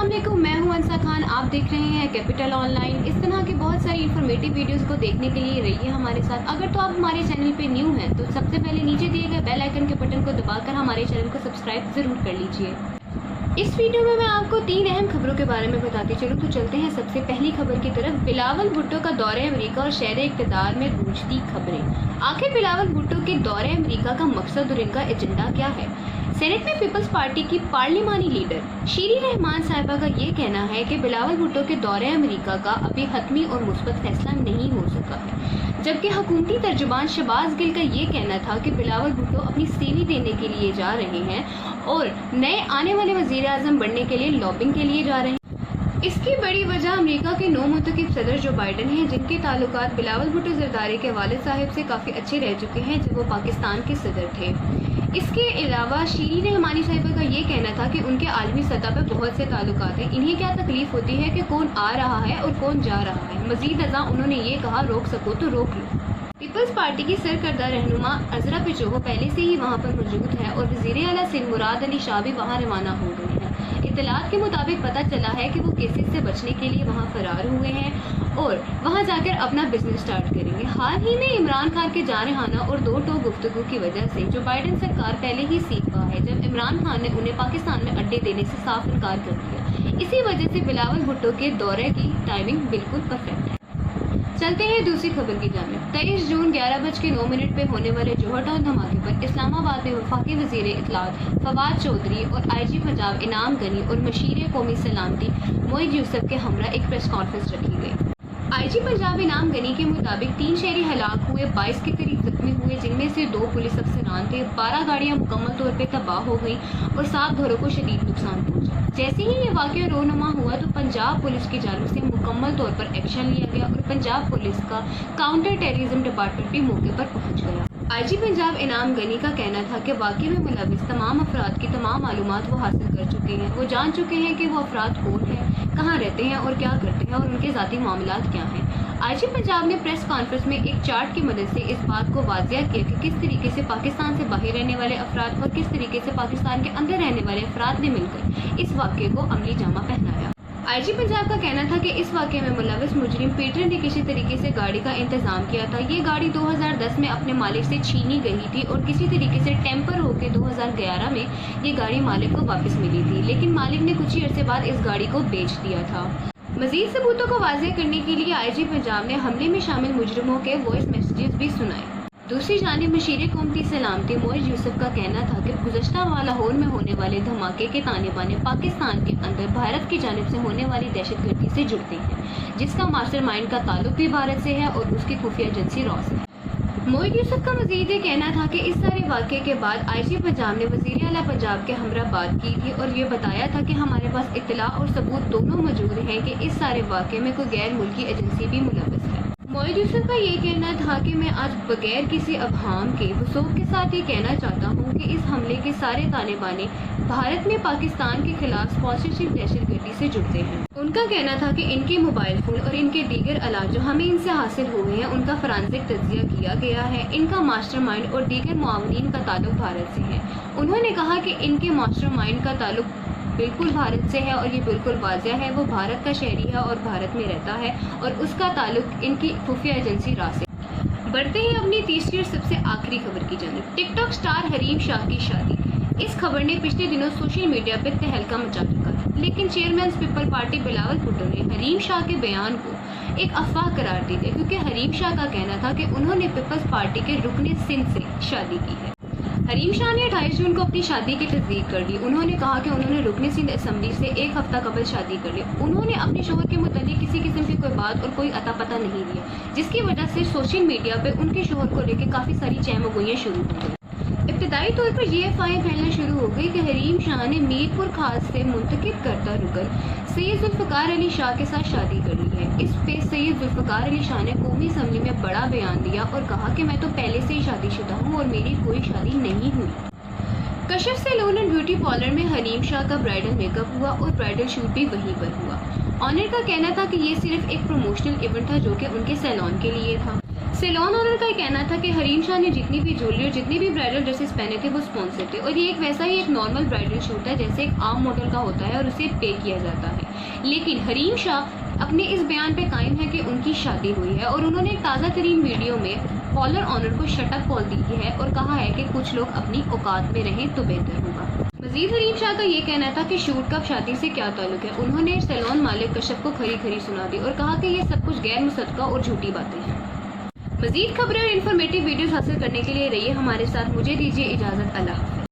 अस्सलामुअलैकुम, मैं हूं अंसा खान। आप देख रहे हैं कैपिटल ऑनलाइन। इस तरह की बहुत सारी इन्फॉर्मेटिव वीडियोस को देखने के लिए रहिए हमारे साथ। अगर तो आप हमारे चैनल पे न्यू हैं तो सबसे पहले नीचे दिए गए बेल आइकन के बटन को दबाकर हमारे चैनल को सब्सक्राइब जरूर कर लीजिए। इस वीडियो में मैं आपको 3 अहम खबरों के बारे में बताती चलूं। तो चलते हैं सबसे पहली खबर की तरफ। बिलावल भुट्टो का दौरे अमेरिका और शहर इक़्तिदार में गूंजती खबरें। आखिर बिलावल भुट्टो के दौरे अमेरिका का मकसद और इनका एजेंडा क्या है? सेनेट में पीपल्स पार्टी की पार्लिमानी लीडर शीरी रहमान साहिबा का ये कहना है कि बिलावल भुट्टो के दौरे अमेरिका का अभी हतमी और मुस्बत फैसला नहीं हो सका है, जबकि हुकूमती तर्जुमान शहबाज गिल का ये कहना था कि बिलावल भुट्टो अपनी सीवी देने के लिए जा रहे हैं और नए आने वाले वजीर आजम बनने के लिए लॉबिंग के लिए जा रहे हैं। इसकी बड़ी वजह अमेरिका के नौ मुतकिब सदर जो बाइडन हैं, जिनके ताल्लुकात बिलावल भुट्टो जरदारी के वालिद साहब से काफ़ी अच्छे रह चुके हैं जब वो पाकिस्तान के सदर थे। इसके अलावा शीरी रहमानी साहिबा का ये कहना था कि उनके आलमी सतह पर बहुत से ताल्लुकात हैं, इन्हें क्या तकलीफ होती है कि कौन आ रहा है और कौन जा रहा है। मजीद अज़ा उन्होंने ये कहा, रोक सको तो रोक लो। पीपल्स पार्टी की सरकर्दा रहनुमा अजरा पिचोहो पहले से ही वहाँ पर मौजूद है और वज़ीर आला सिंध मुराद अली शाह भी वहाँ रवाना हो गए हैं। इत्तलात के मुताबिक पता चला है कि वो केसेस से बचने के लिए वहाँ फरार हुए हैं और वहाँ जाकर अपना बिजनेस स्टार्ट करेंगे। हाल ही में इमरान खान के जानहाना और दो टोक गुफ्तगू की वजह से जो बाइडन सरकार पहले ही सीख पा है, जब इमरान खान ने उन्हें पाकिस्तान में अड्डे देने से साफ इनकार कर दिया। इसी वजह से बिलावल भुट्टो के दौरे की टाइमिंग बिल्कुल परफेक्ट है। चलते हैं दूसरी खबर की जानिब। 23 जून 11:09 पे होने वाले जोहर टाउन धमाके पर इस्लामाबाद में वफाकी वज़ीर इत्तलात फवाद चौधरी और IG पंजाब इनाम गनी और मशीर कौमी सलामती मोइज यूसुफ के हमरा एक प्रेस कॉन्फ्रेंस रखी गई। IG पंजाब इनाम गनी के मुताबिक 3 शहरी हलाक हुए, 22 के करीब जख्मी हुए, जिनमें से 2 पुलिस अफसरान थे। 12 गाड़ियां मुकम्मल तौर पे तबाह हो गई और 7 घरों को शदीद नुकसान पहुंचा। जैसे ही ये वाक़या रोनुमा हुआ तो पंजाब पुलिस की जानिब से मुकम्मल तौर पर एक्शन लिया गया और पंजाब पुलिस का काउंटर टेररिज्म डिपार्टमेंट भी मौके पर पहुँच गया। IG पंजाब इनाम गनी का कहना था कि वाक़े में मुलविस तमाम अफराद की तमाम मालूमात वो हासिल कर चुके हैं। वो जान चुके हैं कि वो अफराद कौन हैं, कहाँ रहते हैं और क्या करते हैं और उनके ज़ाती मामलात क्या हैं। IG पंजाब ने प्रेस कॉन्फ्रेंस में एक चार्ट की मदद से इस बात को वाज़िया किया कि किस तरीके से पाकिस्तान से बाहर रहने वाले अफराद और किस तरीके से पाकिस्तान के अंदर रहने वाले अफराद ने मिलकर इस वाक़े को अमली जामा पहनाया। IG पंजाब का कहना था कि इस वाक़े में मुलविस मुजरिम पीटर ने किसी तरीके से गाड़ी का इंतज़ाम किया था। ये गाड़ी 2010 में अपने मालिक से छीनी गई थी और किसी तरीके से टेम्पर होकर 2011 में ये गाड़ी मालिक को वापस मिली थी, लेकिन मालिक ने कुछ ही अरसे बाद इस गाड़ी को बेच दिया था। मज़ीद सबूतों को वाज़ेह करने के लिए IG पंजाब ने हमले में शामिल मुजरिमों के वॉइस मैसेजेस भी सुनाए। दूसरी जानिब मशीर कौमी सलामती मोइज यूसुफ का कहना था कि गुज़श्ता लाहौर में होने वाले धमाके के ताने बाने पाकिस्तान के अंदर भारत की जानिब से होने वाली दहशतगर्दी से जुड़ते हैं, जिसका मास्टरमाइंड का ताल्लुक भी भारत से है और उसकी खुफिया एजेंसी रॉ से। मोइज यूसुफ का मज़ीद ये कहना था कि इस सारे वाक़े के बाद IG पंजाब ने वज़ीर आला पंजाब के हमरा बात की थी और ये बताया था कि हमारे पास इत्तला और सबूत दोनों मौजूद हैं कि इस सारे वाक़े में कोई गैर मुल्की एजेंसी भी मुलविस है। मोइज यूसुफ का ये कहना था कि मैं आज बगैर किसी अबहाम के वसूख के साथ ये कहना चाहता हूँ कि इस हमले के सारे ताने बाने भारत में पाकिस्तान के खिलाफ स्पॉन्सरशिप दहशतगर्दी से जुड़ते हैं। उनका कहना था कि इनके मोबाइल फ़ोन और इनके दीगर अलाज जो हमें इनसे हासिल हुए हैं उनका फॉरेंसिक तज्जिया किया गया है। इनका मास्टरमाइंड और दीगर मुआवनीन का ताल्लुक भारत से है। उन्होंने कहा कि इनके मास्टरमाइंड का ताल्लुक बिल्कुल भारत से है और ये बिल्कुल वाज़िया है, वो भारत का शहरी है और भारत में रहता है और उसका ताल्लुक इनकी खुफिया एजेंसी रॉ से। बढ़ते ही अपनी तीसरी और सबसे आखिरी खबर की जानिब। टिकटॉक स्टार हरीम शाह की शादी। इस खबर ने पिछले दिनों सोशल मीडिया पर तहलका मचा चुका है, लेकिन chairman people party Bilawal Bhutto ने हरीम शाह के बयान को एक अफवाह करार दी है, क्योंकि हरीम शाह का कहना था कि उन्होंने पीपल्स पार्टी के रुकने सिंध से शादी की है। हरीम शाह ने 28 जून को अपनी शादी की तस्दीक कर दी। उन्होंने कहा कि उन्होंने रुकने सिंध असम्बली से 1 हफ्ता कबल शादी कर ली। उन्होंने अपने शोहर के मुतालिक किसी किस्म की कोई बात और कोई अता पता नहीं दिया, जिसकी वजह से सोशल मीडिया पे उनके शोहर को लेकर काफ़ी सारी चहमगोइयाँ शुरू हो गई। इब्तदाई तौर पर ये अफवाहें फैलना शुरू हो गई कि हरीम शाह ने मीरपुर खास से मुंतखब करता रुकन सैयद जुल्फ़िकार अली शाह के साथ शादी कर ली है। इस पे सैयद जुल्फ़िकार अली शाह ने कौमी असम्बली में बड़ा बयान दिया और कहा कि मैं तो पहले से ही शादीशुदा हूँ और मेरी कोई शादी नहीं हुई। Kashif salon and beauty parlour में हरीम शाह का ब्राइडल मेकअप हुआ और ब्राइडल शूट भी वहीं पर हुआ। ऑनर का कहना था कि ये सिर्फ एक प्रमोशनल इवेंट था जो कि उनके सैलून के लिए था। सैलून ओनर का कहना था कि हरीम शाह ने जितनी भी ज्वेलरी और जितनी भी ब्राइडल ड्रेसेस पहने थे वो स्पॉन्सर थे, और ये एक वैसा ही एक नॉर्मल ब्राइडल शूट है जैसे एक आम मॉडल का होता है और उसे पे किया जाता है। लेकिन हरीम शाह अपने इस बयान पे कायम है कि उनकी शादी हुई है, और उन्होंने एक ताज़ा तरीन वीडियो में कॉलर ऑनर को शटअप कॉल दी है और कहा है कि कुछ लोग अपनी औकात में रहें तो बेहतर होगा। मजीद हरीम शाह का ये कहना था कि शूट का शादी से क्या ताल्लुक है। उन्होंने सैलून मालिक कश्यप को खरी खरी सुना दी और कहा कि ये सब कुछ गैर मुसद्दका और झूठी बातें हैं। मजीद खबरें और इन्फॉर्मेटिव वीडियोस हासिल करने के लिए रहिए हमारे साथ। मुझे दीजिए इजाज़त। अल्लाह हाफ़िज़।